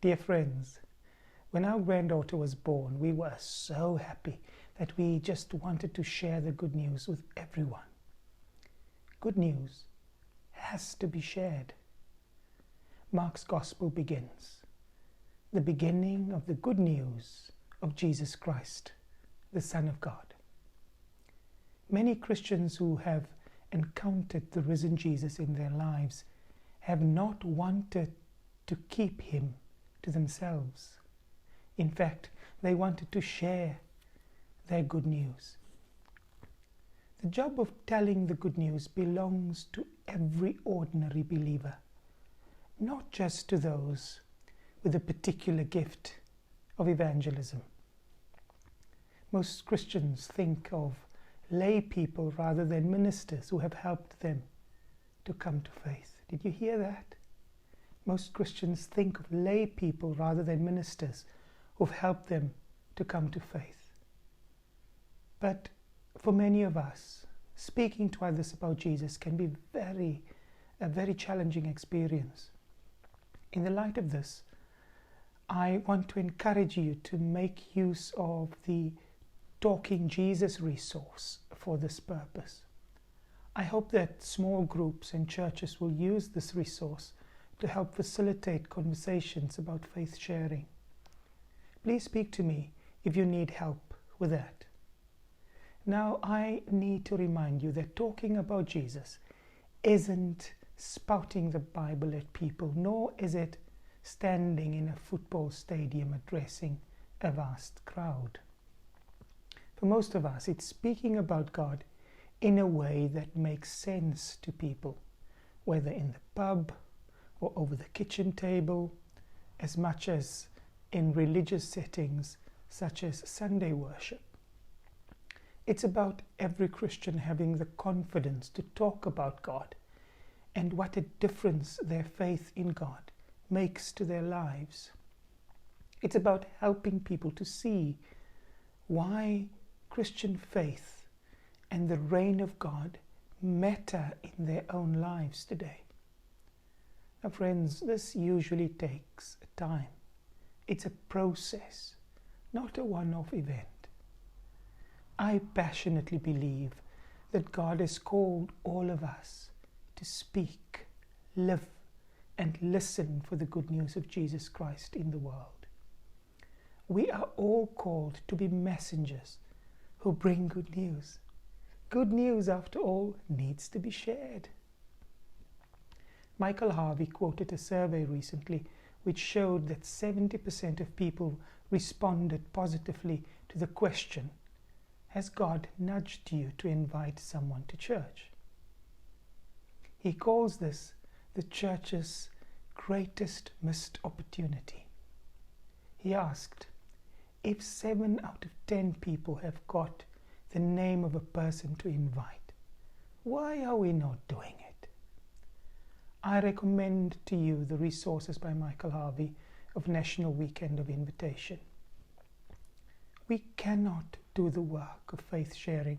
Dear friends, when our granddaughter was born, we were so happy that we just wanted to share the good news with everyone. Good news has to be shared. Mark's Gospel begins, the beginning of the good news of Jesus Christ, the Son of God. Many Christians who have encountered the risen Jesus in their lives have not wanted to keep him to themselves. In fact, they wanted to share their good news. The job of telling the good news belongs to every ordinary believer, not just to those with a particular gift of evangelism. Most Christians think of lay people rather than ministers who have helped them to come to faith. Did you hear that? Most Christians think of lay people rather than ministers who've helped them to come to faith. But for many of us, speaking to others about Jesus can be a very challenging experience. In the light of this, I want to encourage you to make use of the Talking Jesus resource for this purpose. I hope that small groups and churches will use this resource to help facilitate conversations about faith sharing. Please speak to me if you need help with that. Now, I need to remind you that talking about Jesus isn't spouting the Bible at people, nor is it standing in a football stadium addressing a vast crowd. For most of us, it's speaking about God in a way that makes sense to people, whether in the pub or over the kitchen table, as much as in religious settings such as Sunday worship. It's about every Christian having the confidence to talk about God and what a difference their faith in God makes to their lives. It's about helping people to see why Christian faith and the reign of God matter in their own lives today. Now, friends, this usually takes time. It's a process, not a one-off event. I passionately believe that God has called all of us to speak, live, and listen for the good news of Jesus Christ in the world. We are all called to be messengers who bring good news. Good news, after all, needs to be shared. Michael Harvey quoted a survey recently which showed that 70% of people responded positively to the question, has God nudged you to invite someone to church? He calls this the church's greatest missed opportunity. He asked, if 7 out of 10 people have got the name of a person to invite, why are we not doing it? I recommend to you the resources by Michael Harvey of National Weekend of Invitation. We cannot do the work of faith sharing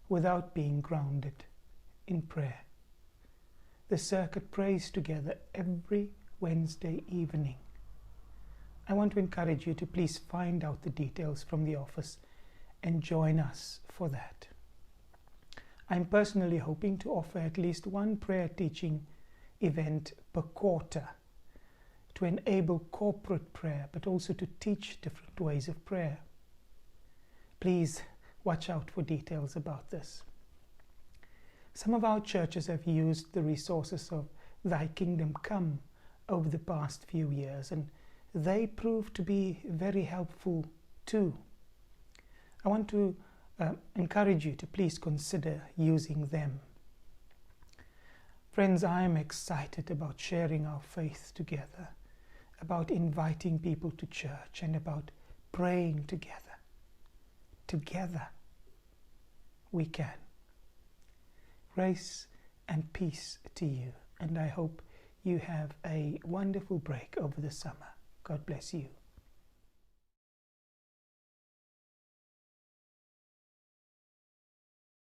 without being grounded in prayer. The circuit prays together every Wednesday evening. I want to encourage you to please find out the details from the office and join us for that. I'm personally hoping to offer at least one prayer teaching event per quarter to enable corporate prayer, but also to teach different ways of prayer. Please watch out for details about this. Some of our churches have used the resources of Thy Kingdom Come over the past few years, and they prove to be very helpful too. I want to encourage you to please consider using them. Friends, I am excited about sharing our faith together, about inviting people to church, and about praying together. Together we can. Grace and peace to you, and I hope you have a wonderful break over the summer. God bless you.